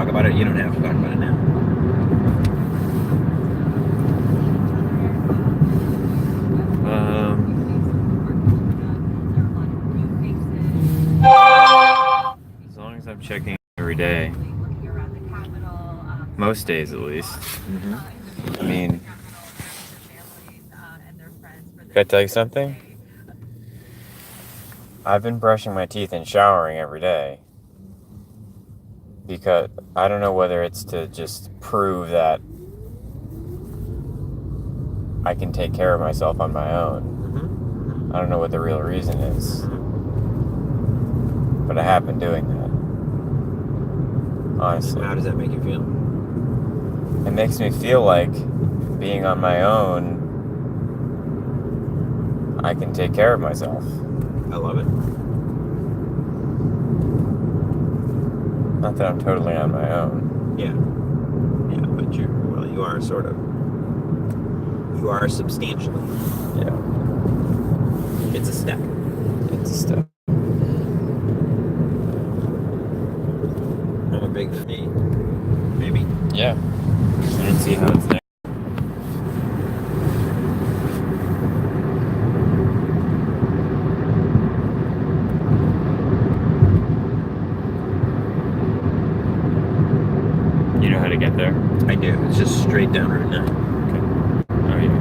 talk about it. You don't have to talk about it now. As long as I'm checking every day, most days at least. I mean, can I tell you something? I've been brushing my teeth and showering every day because I don't know whether it's to just prove that I can take care of myself on my own. I don't know what the real reason is, but I have been doing that. Honestly. How does that make you feel? It makes me feel like being on my own, I can take care of myself. I love it. Not that I'm totally on my own. Yeah, but you are sort of. You are substantially. Yeah. It's a step. It's a step. I'm a big fee. Maybe. Yeah. I don't see how it's next. You know how to get there? I do. It's just straight down Route 9. Okay. Oh, yeah.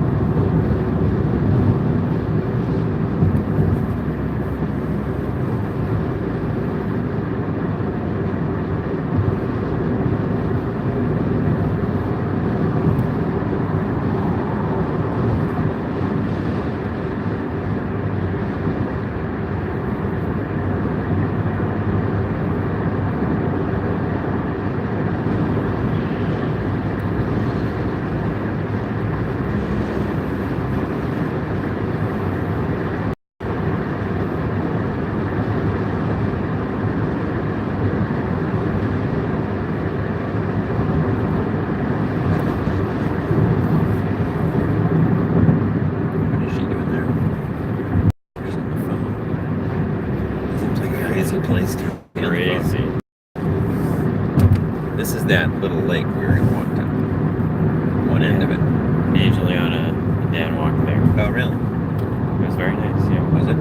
What is she doing there? She's on the phone. Seems like a crazy place to be on the phone. Crazy. This is that little lake we were going to walk to. One end of it. Me and Juliana and Dan walked there. Oh, really? It was very nice, yeah. Was it?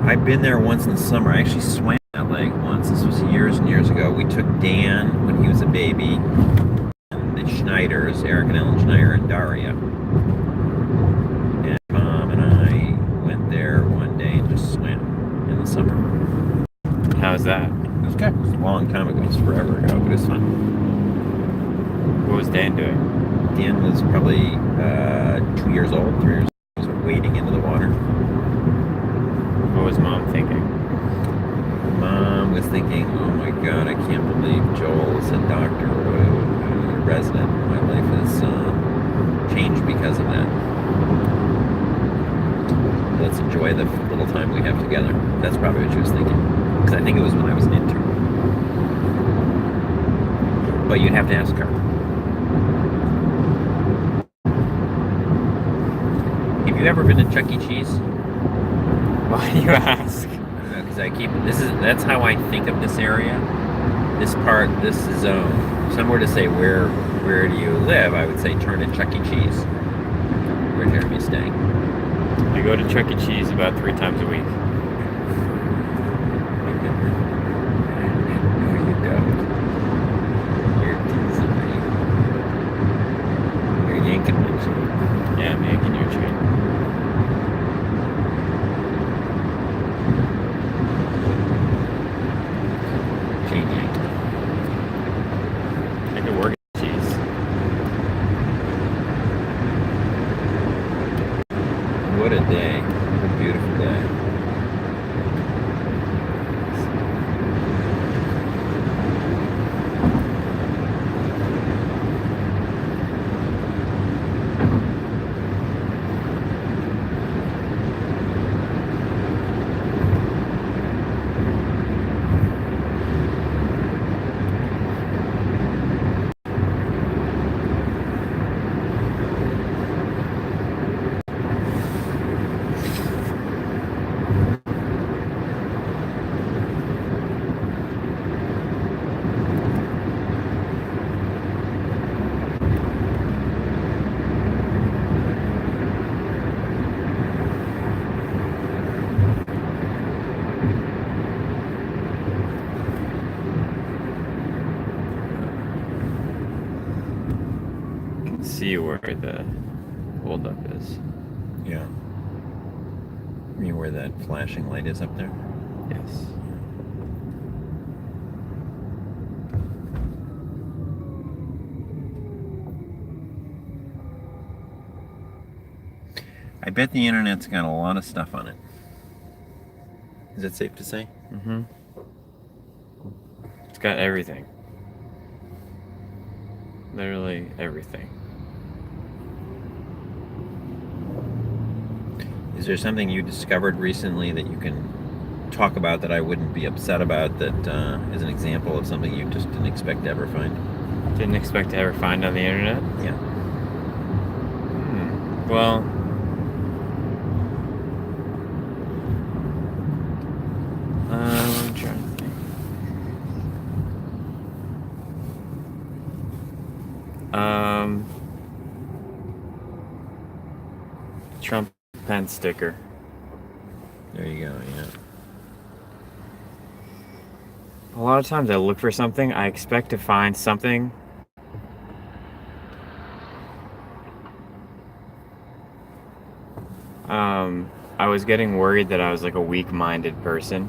I've been there once in the summer. I actually swam that lake once. This was years and years ago. We took Dan when he was a baby, and the Schneiders, Eric and Ellen Schneider and Daria. And Mom and I went there one day and just swam in the summer. How's that? It was good. It was a long time ago. It was forever ago, but it was fun. What was Dan doing? Dan was probably 2 years old, 3 years old. He was wading into the water. What was Mom thinking? Mom was thinking, oh my God, I can't believe Joel is a doctor or a resident. My life has changed because of that. Let's enjoy the little time we have together. That's probably what she was thinking. Because I think it was when I was an intern. But you'd have to ask her. Have you ever been to Chuck E. Cheese? Why do you ask? Because that's how I think of this area. This zone. If someone were to say where do you live, I would say turn to Chuck E. Cheese. Where Jeremy's staying. I go to Chuck E. Cheese about 3 times a week. No, you don't. You're teasing me. You're yanking my chain. Yeah, I'm yanking your chain. Chain yank. I could work at Cheese. What a day. What a beautiful day. see where the holdup is. Yeah. You mean where that flashing light is up there? Yes. I bet the internet's got a lot of stuff on it. Is that safe to say? Mm-hmm. It's got everything. Literally everything. Is there something you discovered recently that you can talk about that I wouldn't be upset about, that is an example of something you just didn't expect to ever find? Didn't expect to ever find on the internet? Yeah. Well, I'm trying to think. Trump pen sticker. There you go, yeah. A lot of times I look for something, I expect to find something I was getting worried that I was like a weak-minded person.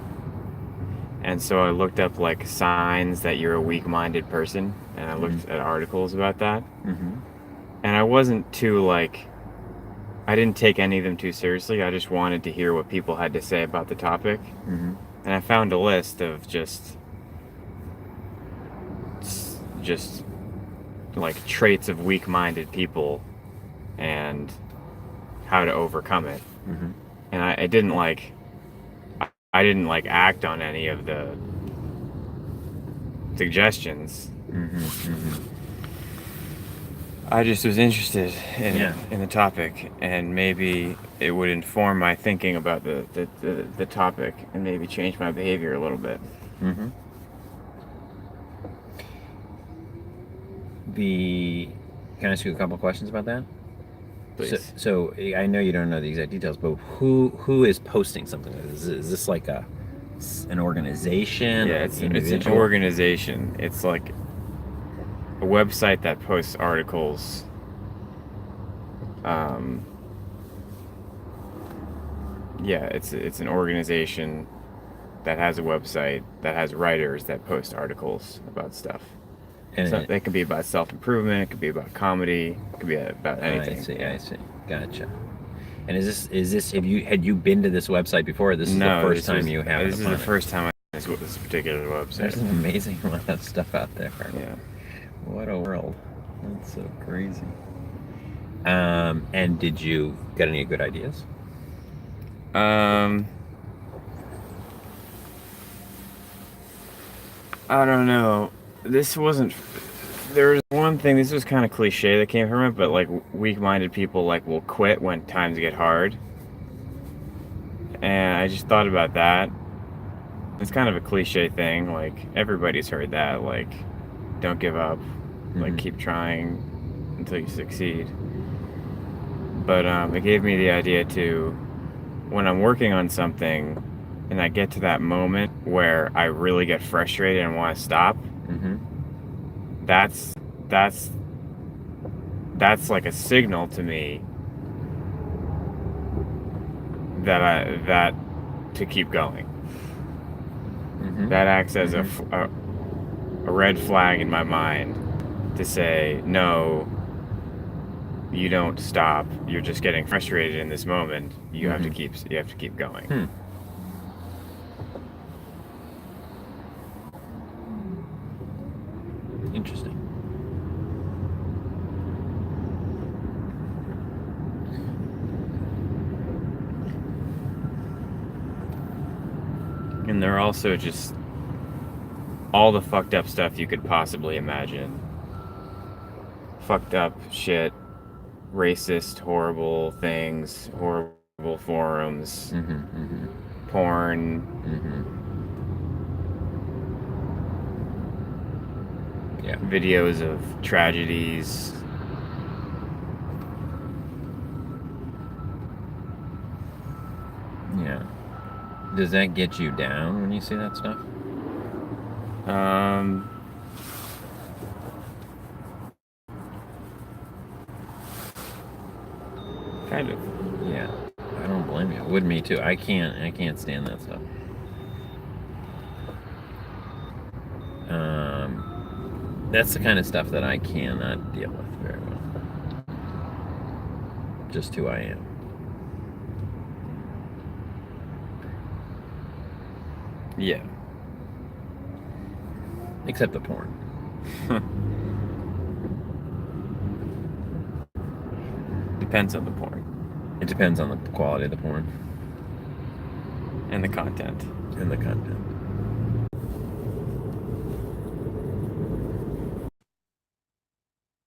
And so I looked up like signs that you're a weak-minded person, and I looked at articles about that. Mm-hmm. And I wasn't too like, I didn't take any of them too seriously. I just wanted to hear what people had to say about the topic. Mm-hmm. And I found a list of just like traits of weak-minded people and how to overcome it. Mm-hmm. And I didn't like act on any of the suggestions. Mm-hmm. Mm-hmm. I just was interested Yeah. in the topic, and maybe it would inform my thinking about the topic and maybe change my behavior a little bit. Mm-hmm. Can I ask you a couple questions about that? Please. So I know you don't know the exact details, but who is posting something? Is this like an organization? Yeah, an it's an individual? organization. It's like a website that posts articles. Yeah, it's an organization that has a website that has writers that post articles about stuff. And So it could be about self-improvement. It could be about comedy. It could be about anything. I see. Gotcha. And is this? Had you been to this website before? This is No, the first time you have. This is the first time I went to this particular website. There's an amazing amount of stuff out there. Yeah. What a world. That's so crazy. And did you get any good ideas? I don't know. This wasn't. There was one thing. This was kind of cliche that came from it, but like weak-minded people like will quit when times get hard, and I just thought about that. It's kind of a cliche thing. Like everybody's heard that. Like, don't give up. Like keep trying until you succeed. But it gave me the idea to, when I'm working on something, and I get to that moment where I really get frustrated and want to stop. Mm-hmm. That's like a signal to me that to keep going. Mm-hmm. That acts as a red flag in my mind to say, no, you don't stop. You're just getting frustrated in this moment. You have to keep going. Interesting. And they're also just all the fucked up stuff you could possibly imagine. Fucked up shit, racist, horrible things, horrible forums, porn. Yeah. Videos of tragedies. Yeah. Does that get you down when you see that stuff? Kind of. Yeah, I don't blame you. Would me too. I can't stand that stuff. That's the kind of stuff that I cannot deal with very well. Just who I am. Yeah. Except the porn. Depends on the porn It depends on the quality of the porn and the content. and the content.